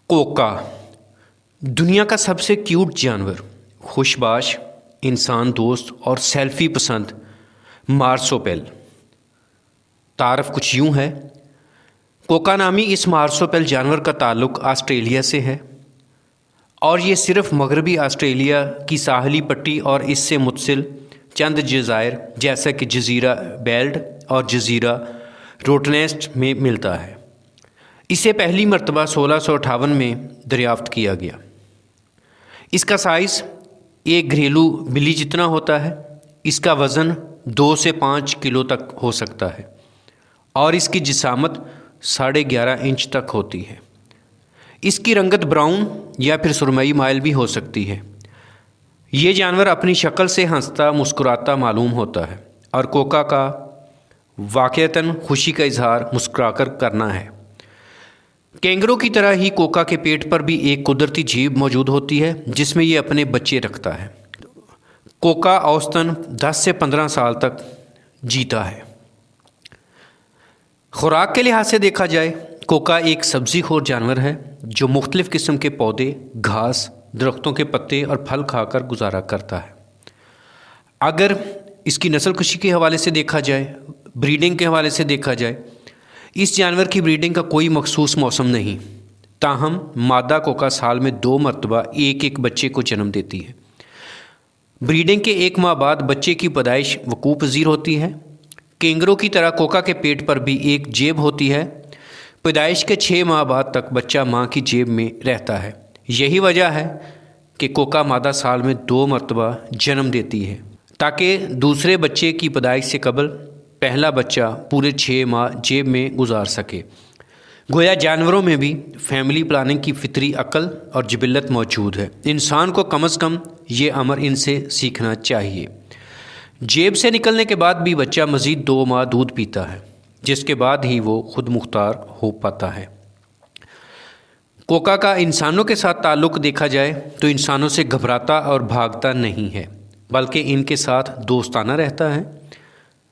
Coca दुनिया का सबसे क्यूट जानवर, खुशबाश, इंसान दोस्त और सेल्फी पसंद मार्सोपेल। तारफ़ कुछ यूँ है। कोका नामी इस मार्सोपेल जानवर का ताल्लुक़ ऑस्ट्रेलिया से है और ये सिर्फ़ मगरबी ऑस्ट्रेलिया की साहली पट्टी और इससे मुतसिल चंद जज़ायर जैसा कि जज़ीरा बेल्ट और जज़ीरा रोटनेस्ट में मिलता है। इसे पहली मरतबा 1658 में दरियाफ़्त किया गया। इसका साइज़ एक घरेलू बिल्ली जितना होता है। इसका वज़न 2 से 5 किलो तक हो सकता है और इसकी जिसामत 11.5 इंच तक होती है। इसकी रंगत ब्राउन या फिर सुरमई माइल भी हो सकती है। ये जानवर अपनी शक्ल से हंसता मुस्कुराता मालूम होता है और कोका का वाक़ईतन खुशी का इजहार मुस्कुराकर करना है। कैंगरू की तरह ही कोका के पेट पर भी एक कुदरती जीभ मौजूद होती है जिसमें ये अपने बच्चे रखता है। कोका औसतन 10 से 15 साल तक जीता है। खुराक के लिहाज से देखा जाए, कोका एक सब्ज़ी खोर जानवर है जो मुख्तलिफ़ किस्म के पौधे, घास, दरख्तों के पत्ते और फल खाकर गुजारा करता है। अगर इसकी नस्ल कशी के हवाले से देखा जाए, ब्रीडिंग के हवाले से देखा जाए, इस जानवर की ब्रीडिंग का कोई मखसूस मौसम नहीं। ताहम मादा कोका साल में 2 मरतबा एक बच्चे को जन्म देती है। ब्रीडिंग के 1 माह बाद बच्चे की पैदाइश वकूफ़ पज़ीर होती है। कैंगरू की तरह कोका के पेट पर भी एक जेब होती है। पैदाइश के 6 माह बाद तक बच्चा माँ की जेब में रहता है। यही वजह है कि कोका मादा साल में 2 मरतबा जन्म देती है ताकि दूसरे बच्चे की पैदाइश से कबल पहला बच्चा पूरे 6 माह जेब में गुजार सके। गोया जानवरों में भी फैमिली प्लानिंग की फितरी अक्ल और जिबिल्लत मौजूद है। इंसान को कम अज़ कम ये अमर इनसे सीखना चाहिए। जेब से निकलने के बाद भी बच्चा मज़ीद 2 माह दूध पीता है, जिसके बाद ही वो खुद मुख्तार हो पाता है। कोका का इंसानों के साथ ताल्लुक़ देखा जाए तो इंसानों से घबराता और भागता नहीं है, बल्कि इनके साथ दोस्ताना रहता है।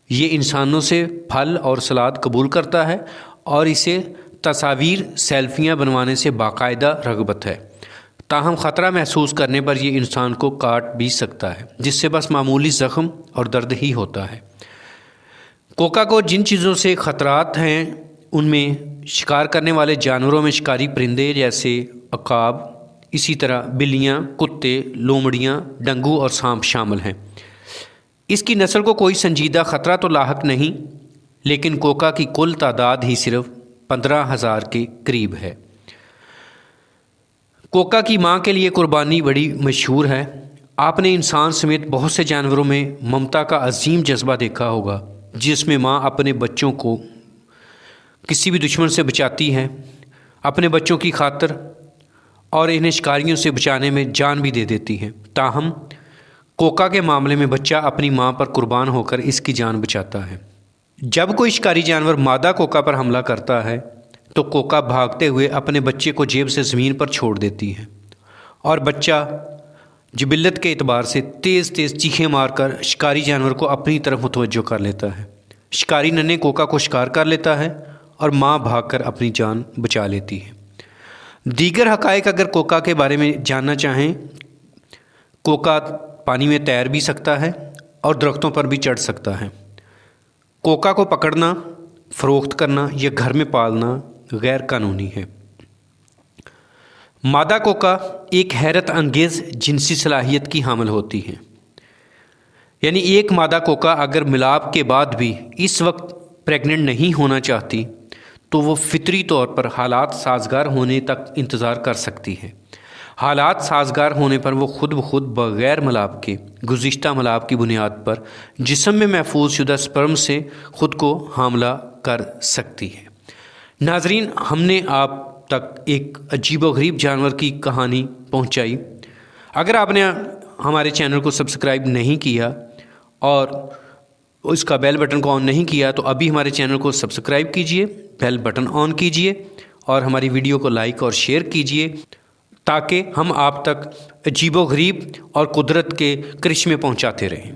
ये इंसानों से फल और सलाद कबूल करता है और इसे तस्वीर सेल्फियाँ बनवाने से बाकायदा रग़बत है। ताहम ख़तरा महसूस करने पर यह इंसान को काट भी सकता है, जिससे बस मामूली ज़ख़म और दर्द ही होता है। कोका को जिन चीज़ों से ख़तरात हैं उनमें शिकार करने वाले जानवरों में शिकारी परिंदे जैसे अकाब, इसी तरह बिल्लियाँ, कुत्ते, लोमड़ियाँ, डंगू और सांप शामिल हैं। इसकी नस्ल को कोई संजीदा ख़तरा तो लाहक नहीं, लेकिन कोका की कुल तादाद ही सिर्फ 15,000 के करीब है। कोका की माँ के लिए कुर्बानी बड़ी मशहूर है। आपने इंसान समेत बहुत से जानवरों में ममता का अजीम जज्बा देखा होगा, जिसमें माँ अपने बच्चों को किसी भी दुश्मन से बचाती है, अपने बच्चों की खातिर, और इन्हें शिकारियों से बचाने में जान भी दे देती है। ताहम कोका के मामले में बच्चा अपनी माँ पर कुर्बान होकर इसकी जान बचाता है। जब कोई शिकारी जानवर मादा कोका पर हमला करता है तो कोका भागते हुए अपने बच्चे को जेब से ज़मीन पर छोड़ देती है और बच्चा जिबिल्लत के एतबार से तेज़ तेज़ चीखें मारकर शिकारी जानवर को अपनी तरफ मुतवज्जो कर लेता है। शिकारी नन्हे कोका को शिकार कर लेता है और माँ भागकर अपनी जान बचा लेती है। दीगर हक़ाइक़ अगर कोका के बारे में जानना चाहें, कोका पानी में तैर भी सकता है और दरख्तों पर भी चढ़ सकता है। कोका को पकड़ना, फ़रोख्त करना या घर में पालना गैर कानूनी है। मादा कोका एक हैरत अंगेज़ जिनसी सलाहियत की हामिल होती है। यानी एक मादा कोका अगर मिलाप के बाद भी इस वक्त प्रेग्नेंट नहीं होना चाहती तो वो फितरी तौर पर हालात साजगार होने तक इंतज़ार कर सकती है। हालात साजगार होने पर वो खुद ब खुद बग़ैर मलाप के गुज़िश्ता मलाप की बुनियाद पर जिस्म में महफूज शुदा स्पर्म से ख़ुद को हामला कर सकती है। नाज़रीन, हमने आप तक एक अजीब व गरीब जानवर की कहानी पहुंचाई। अगर आपने हमारे चैनल को सब्सक्राइब नहीं किया और उसका बेल बटन को ऑन नहीं किया तो अभी हमारे चैनल को सब्सक्राइब कीजिए, बेल बटन ऑन कीजिए और हमारी वीडियो को लाइक और शेयर कीजिए ताकि हम आप तक अजीबो गरीब और कुदरत के करिश्मे पहुंचाते रहें।